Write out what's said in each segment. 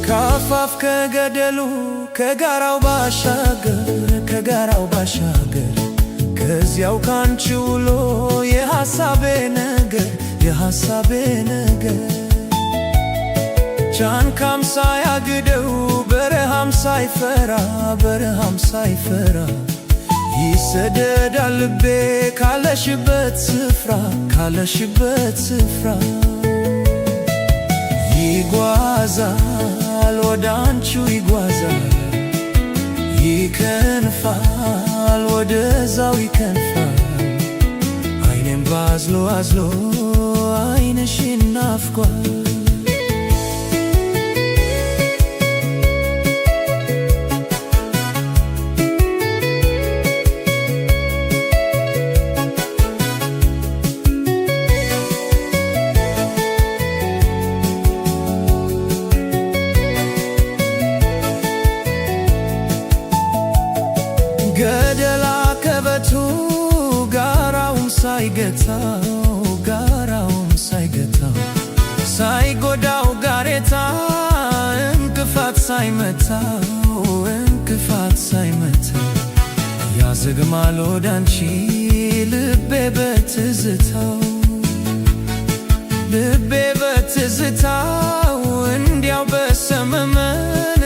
ካፋፍ ከገደሉ ከጋራው ባሻገር ከዚያው ካንቺ ውሎ የሐሳቤ ነገር ጫንካም ሳያግደው በረሃም ሳይፈራ ይሰደዳል ልቤ ካለሽበት ስፍራ ይጓዛል ወዳንቺው ይከንፋል ወደዛው ይከንፋል አይኔም ባዝሎ አይንሽን ናፍቋል ገደላ ከበቱ ጋራውን ሳይገታው ሳይጎዳው ጋሬታ እንቅፋት ሳይመታው ያዘግማል ወዳንቺ ልቤ በትዝታው እንዲያው በሰመመን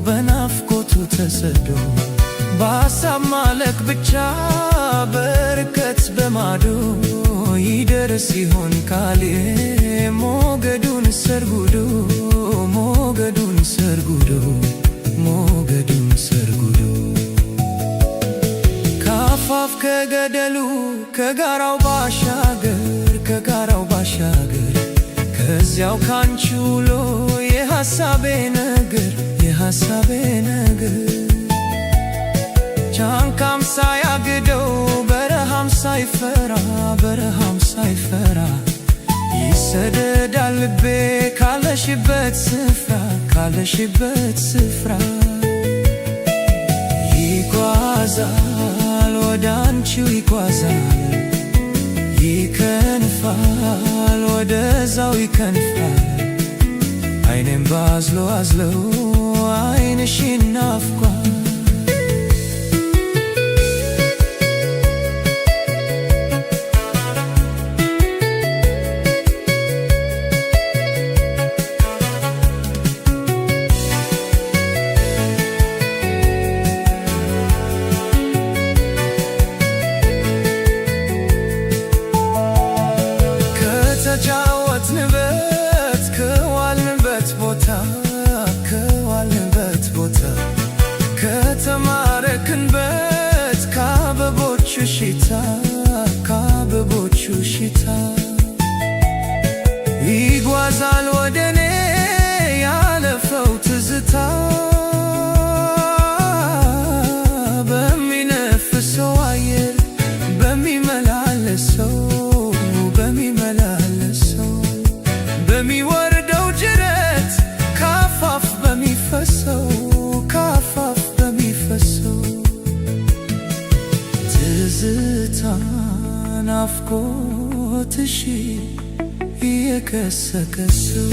በናፍቆቱ ተሰዶ በሐሳብ ማለክ ብቻ በርቀት በማዶ ይደርስ ይሆን ካሌ ሞገዱን ሰርጉዶ ካፋፍ ከገደሉ ከጋራው ባሻገር ከዚያው ካንቺ ውሎ የሐሳቤ ነገር ጫንካም ሳያግደው በረሃም ሳይፈራ ይሰደዳል ልቤ ካለሽበት ስፍራ ይጓዛል ወዳንቺው ይከንፋል ወደዛው ይከንፋል አይኔም ባዝሎ አይንሽን ናፍቋል ከተጫወትንበት ከዋልንበት ቦታ ከተማረክንበት ከአበቦቹ ሽታ ይጓዛል ወደኔ ያለፈው ትዝታ በሚነፍሰው አየር በሚመላለሰው በሚወርደው ጅረት ካፋፍ በሚፈሰው ትዝታ ናፍቆትሽ የከሰከሰው